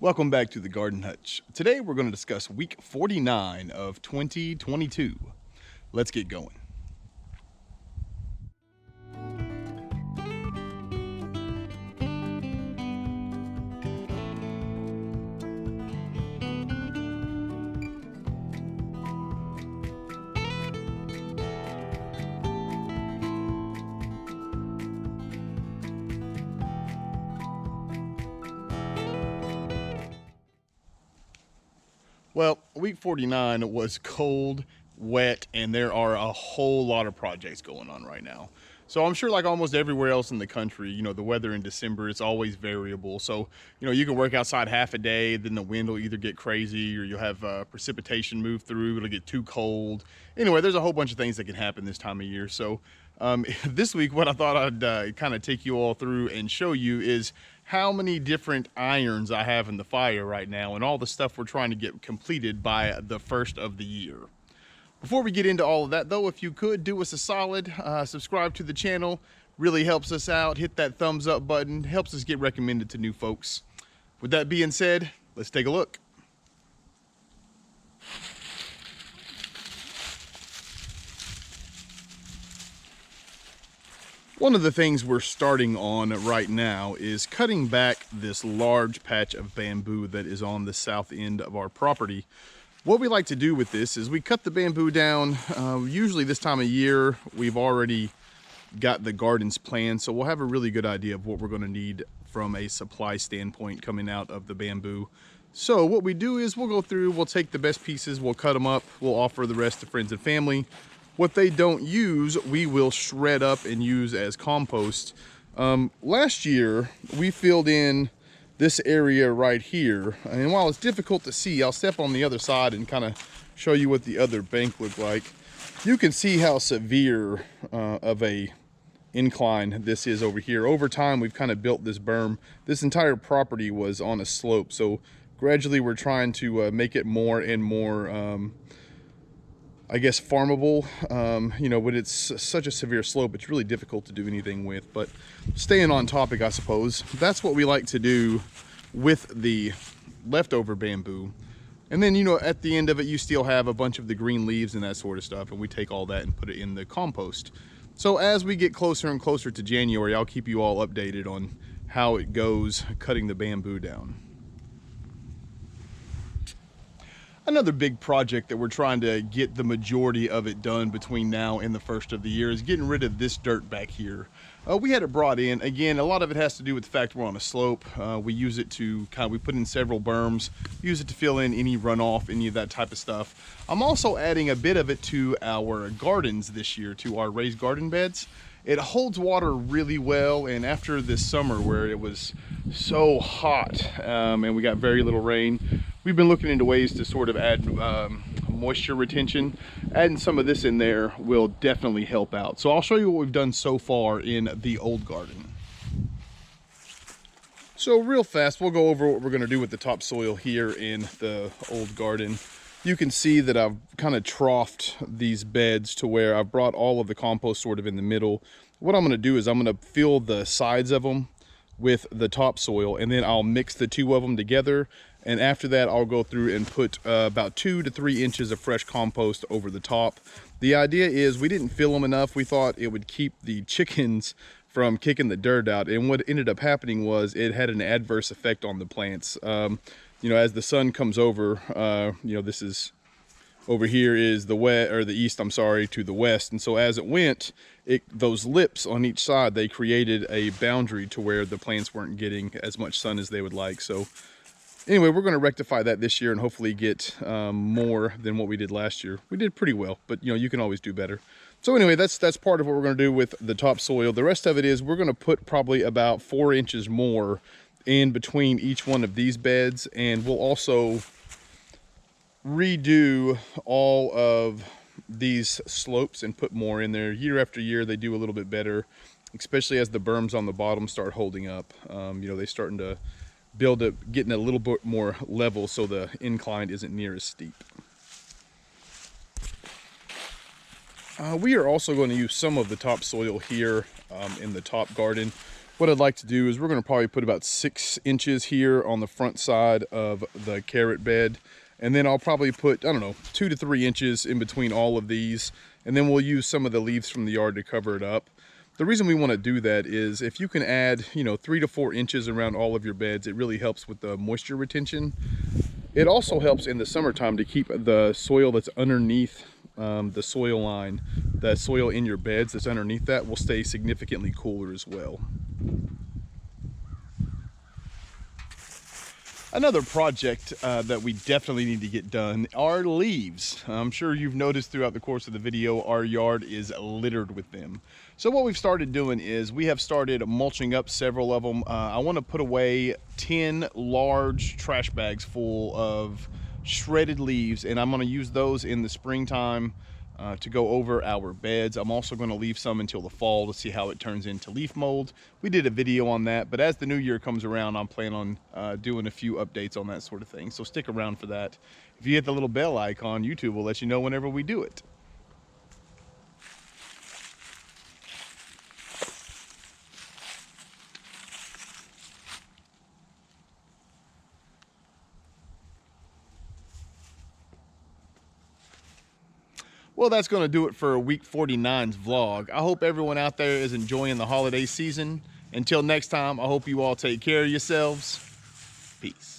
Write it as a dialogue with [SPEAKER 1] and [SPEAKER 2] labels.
[SPEAKER 1] Welcome back to the Garden Hutch. Today we're going to discuss week 49 of 2022. Let's get going. Well, week 49 was cold, wet, and there are a whole lot of projects going on right now. So I'm sure like almost everywhere else in the country, the weather in December, it's always variable. So, you can work outside half a day, then the wind will either get crazy or you'll have precipitation move through, it'll get too cold. Anyway, there's a whole bunch of things that can happen this time of year. So this week, what I thought I'd kind of take you all through and show you is how many different irons I have in the fire right now and all the stuff we're trying to get completed by the first of the year. Before we get into all of that though, if you could do us a solid, subscribe to the channel, really helps us out. Hit that thumbs up button, helps us get recommended to new folks. With that being said, let's take a look. One of the things we're starting on right now is cutting back this large patch of bamboo that is on the south end of our property. What we like to do with this is we cut the bamboo down. Usually this time of year, we've already got the gardens planned, so we'll have a really good idea of what we're going to need from a supply standpoint coming out of the bamboo. So what we do is we'll go through, we'll take the best pieces, we'll cut them up, we'll offer the rest to friends and family. What they don't use, we will shred up and use as compost. Last year, we filled in this area right here. And while it's difficult to see, I'll step on the other side and kind of show you what the other bank looked like. You can see how severe of a incline this is over here. Over time, we've kind of built this berm. This entire property was on a slope. So gradually we're trying to make it more and more I guess farmable. When it's such a severe slope, it's really difficult to do anything with. But staying on topic, I suppose, that's what we like to do with the leftover bamboo. And then, at the end of it, you still have a bunch of the green leaves and that sort of stuff. And we take all that and put it in the compost. So as we get closer and closer to January, I'll keep you all updated on how it goes cutting the bamboo down. Another big project that we're trying to get the majority of it done between now and the first of the year is getting rid of this dirt back here. We had it brought in. Again, a lot of it has to do with the fact we're on a slope. We use it to we put in several berms, use it to fill in any runoff, any of that type of stuff. I'm also adding a bit of it to our gardens this year, to our raised garden beds. It holds water really well, and after this summer where it was so hot and we got very little rain, we've been looking into ways to sort of add moisture retention. Adding some of this in there will definitely help out. So I'll show you what we've done so far in the old garden. So real fast, we'll go over what we're gonna do with the topsoil here in the old garden. You can see that I've kind of troughed these beds to where I've brought all of the compost sort of in the middle. What I'm gonna do is I'm gonna fill the sides of them with the topsoil, and then I'll mix the two of them together. And after that, I'll go through and put about 2 to 3 inches of fresh compost over the top. The idea is we didn't fill them enough. We thought it would keep the chickens from kicking the dirt out. And what ended up happening was it had an adverse effect on the plants. As the sun comes over, this is over here is the east, to the west. And so as it went, those lips on each side, they created a boundary to where the plants weren't getting as much sun as they would like. So anyway, we're going to rectify that this year and hopefully get more than what we did last year. We did pretty well, but you can always do better. So anyway, that's part of what we're going to do with the topsoil. The rest of it is we're going to put probably about 4 inches more in between each one of these beds, and we'll also redo all of these slopes and put more in there. Year after year, they do a little bit better, especially as the berms on the bottom start holding up. They're starting to build up, getting a little bit more level so the incline isn't near as steep. We are also going to use some of the topsoil here in the top garden. What I'd like to do is we're going to probably put about 6 inches here on the front side of the carrot bed. And then I'll probably put, I don't know, 2 to 3 inches in between all of these. And then we'll use some of the leaves from the yard to cover it up. The reason we want to do that is if you can add, 3 to 4 inches around all of your beds, it really helps with the moisture retention. It also helps in the summertime to keep the soil that's underneath the soil line, the soil in your beds that's underneath that will stay significantly cooler as well. Another project that we definitely need to get done are leaves. I'm sure you've noticed throughout the course of the video, our yard is littered with them. So what we've started doing is we have started mulching up several of them. I want to put away 10 large trash bags full of shredded leaves, and I'm going to use those in the springtime to go over our beds. I'm also going to leave some until the fall to see how it turns into leaf mold. We did a video on that, but as the new year comes around, I'm planning on doing a few updates on that sort of thing. So stick around for that. If you hit the little bell icon, YouTube will let you know whenever we do it. Well, that's going to do it for week 49's vlog. I hope everyone out there is enjoying the holiday season. Until next time, I hope you all take care of yourselves. Peace.